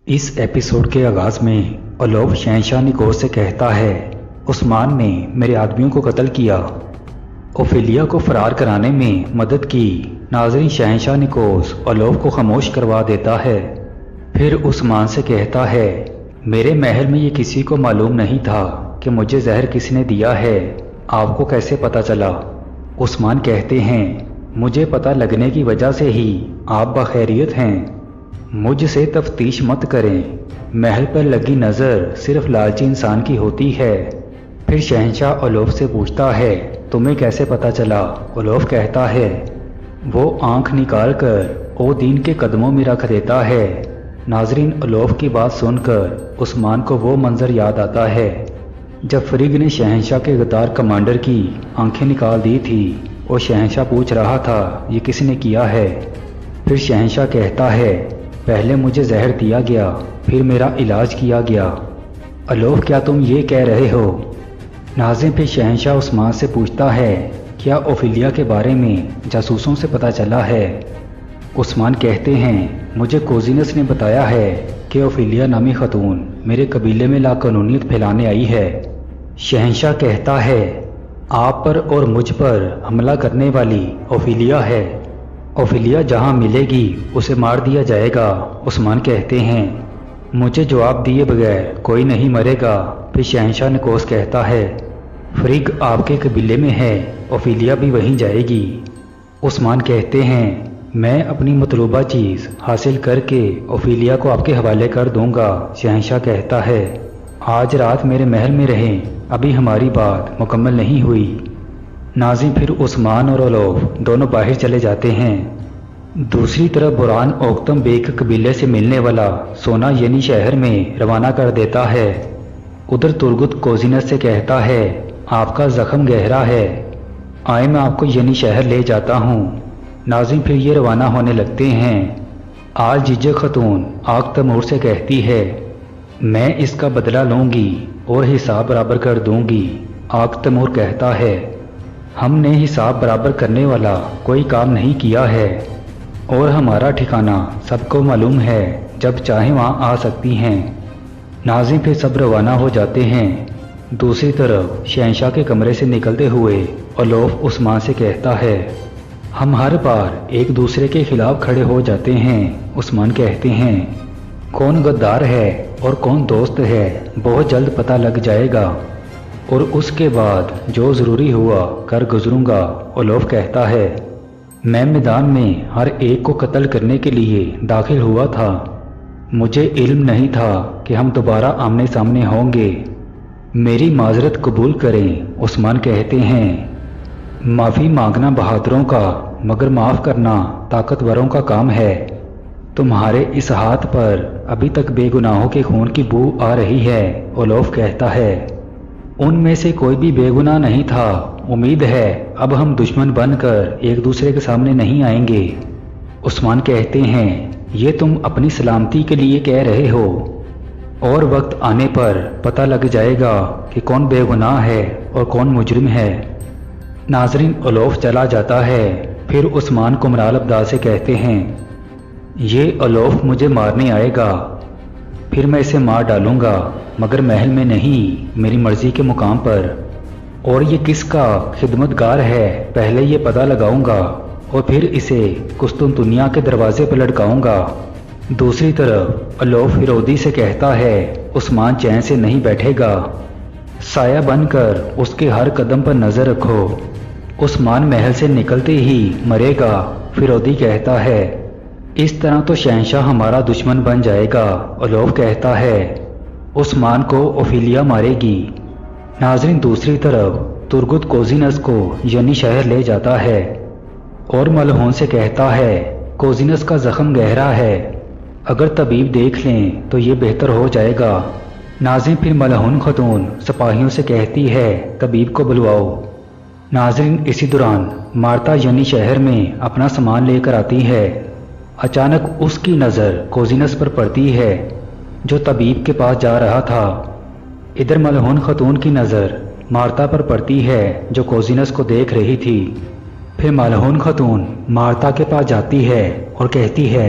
اس episode کے آغاز میں اولوف شہنشاہ نکوس سے کہتا ہے، عثمان نے میرے آدمیوں کو قتل کیا، اوفیلیا کو فرار کرانے میں مدد کی۔ ناظرین، شہنشاہ نکوس اولوف کو خاموش کروا دیتا ہے، پھر عثمان سے کہتا ہے، میرے محل میں یہ کسی کو معلوم نہیں تھا کہ مجھے زہر کس نے دیا ہے، آپ کو کیسے پتہ چلا؟ عثمان کہتے ہیں، مجھے پتہ لگنے کی وجہ سے ہی آپ بخیریت ہیں، مجھ سے تفتیش مت کریں، محل پر لگی نظر صرف لالچی انسان کی ہوتی ہے۔ پھر شہنشاہ اولوف سے پوچھتا ہے، تمہیں کیسے پتہ چلا؟ اولوف کہتا ہے، وہ آنکھ نکال کر اودین کے قدموں میں رکھ دیتا ہے۔ ناظرین، اولوف کی بات سن کر عثمان کو وہ منظر یاد آتا ہے جب فرگ نے شہنشاہ کے غدار کمانڈر کی آنکھیں نکال دی تھی اور شہنشاہ پوچھ رہا تھا یہ کس نے کیا ہے۔ پھر شہنشاہ کہتا ہے، پہلے مجھے زہر دیا گیا، پھر میرا علاج کیا گیا۔ اولوف، کیا تم یہ کہہ رہے ہو؟ ناظرین، پھر شہنشاہ عثمان سے پوچھتا ہے، کیا اوفیلیا کے بارے میں جاسوسوں سے پتہ چلا ہے؟ عثمان کہتے ہیں، مجھے کوزینس نے بتایا ہے کہ اوفیلیا نامی خاتون میرے قبیلے میں لاقانونیت پھیلانے آئی ہے۔ شہنشاہ کہتا ہے، آپ پر اور مجھ پر حملہ کرنے والی اوفیلیا ہے، اوفیلیا جہاں ملے گی اسے مار دیا جائے گا۔ عثمان کہتے ہیں، مجھے جواب دیے بغیر کوئی نہیں مرے گا۔ پھر شہنشاہ نکوس کہتا ہے، فرگ آپ کے قبیلے میں ہے، اوفیلیا بھی وہیں جائے گی۔ عثمان کہتے ہیں، میں اپنی مطلوبہ چیز حاصل کر کے اوفیلیا کو آپ کے حوالے کر دوں گا۔ شہنشاہ کہتا ہے، آج رات میرے محل میں رہیں، ابھی ہماری بات مکمل نہیں ہوئی۔ ناظرین، پھر عثمان اور اولوف دونوں باہر چلے جاتے ہیں۔ دوسری طرف بران اوکتم بیگ قبیلے سے ملنے والا سونا ینی شہر میں روانہ کر دیتا ہے۔ ادھر ترگت کوزینس سے کہتا ہے، آپ کا زخم گہرا ہے، آئے میں آپ کو ینی شہر لے جاتا ہوں۔ ناظرین، پھر یہ روانہ ہونے لگتے ہیں۔ آج ججک خاتون آگ تیمور سے کہتی ہے، میں اس کا بدلہ لوں گی اور حساب برابر کر دوں گی۔ آگ تیمور کہتا ہے، ہم نے حساب برابر کرنے والا کوئی کام نہیں کیا ہے اور ہمارا ٹھکانہ سب کو معلوم ہے، جب چاہیں وہاں آ سکتی ہیں۔ ناظرین، پھر سب روانہ ہو جاتے ہیں۔ دوسری طرف شہنشاہ کے کمرے سے نکلتے ہوئے اولوف عثمان سے کہتا ہے، ہم ہر بار ایک دوسرے کے خلاف کھڑے ہو جاتے ہیں۔ عثمان کہتے ہیں، کون غدار ہے اور کون دوست ہے بہت جلد پتہ لگ جائے گا، اور اس کے بعد جو ضروری ہوا کر گزروں گا۔ اولوف کہتا ہے، میں میدان میں ہر ایک کو قتل کرنے کے لیے داخل ہوا تھا، مجھے علم نہیں تھا کہ ہم دوبارہ آمنے سامنے ہوں گے، میری معذرت قبول کریں۔ عثمان کہتے ہیں، معافی مانگنا بہادروں کا مگر معاف کرنا طاقتوروں کا کام ہے، تمہارے اس ہاتھ پر ابھی تک بے گناہوں کے خون کی بو آ رہی ہے۔ اولوف کہتا ہے، ان میں سے کوئی بھی بے گناہ نہیں تھا، امید ہے اب ہم دشمن بن کر ایک دوسرے کے سامنے نہیں آئیں گے۔ عثمان کہتے ہیں، یہ تم اپنی سلامتی کے لیے کہہ رہے ہو، اور وقت آنے پر پتہ لگ جائے گا کہ کون بے گناہ ہے اور کون مجرم ہے۔ ناظرین، اولوف چلا جاتا ہے۔ پھر عثمان کمرال ابدال سے کہتے ہیں، یہ اولوف مجھے مارنے آئے گا، پھر میں اسے مار ڈالوں گا، مگر محل میں نہیں، میری مرضی کے مقام پر، اور یہ کس کا خدمت گار ہے پہلے یہ پتہ لگاؤں گا، اور پھر اسے قسطنطنیہ کے دروازے پر لٹکاؤں گا۔ دوسری طرف اولوف ہیرودی سے کہتا ہے، عثمان چین سے نہیں بیٹھے گا، سایہ بن کر اس کے ہر قدم پر نظر رکھو، عثمان محل سے نکلتے ہی مرے گا۔ ہیرودی کہتا ہے، اس طرح تو شہنشاہ ہمارا دشمن بن جائے گا۔ اولوف کہتا ہے، عثمان کو اوفیلیا مارے گی۔ ناظرین، دوسری طرف ترگت کوزینس کو ینی شہر لے جاتا ہے اور ملہون سے کہتا ہے، کوزینس کا زخم گہرا ہے، اگر طبیب دیکھ لیں تو یہ بہتر ہو جائے گا۔ ناظرین، پھر ملہون خاتون سپاہیوں سے کہتی ہے، طبیب کو بلواؤ۔ ناظرین، اسی دوران مارتا ینی شہر میں اپنا سامان لے کر آتی ہے۔ اچانک اس کی نظر کوزینس پر پڑتی ہے جو طبیب کے پاس جا رہا تھا۔ ادھر ملہون خاتون کی نظر مارتا پر پڑتی ہے جو کوزینس کو دیکھ رہی تھی۔ پھر ملہون خاتون مارتا کے پاس جاتی ہے اور کہتی ہے،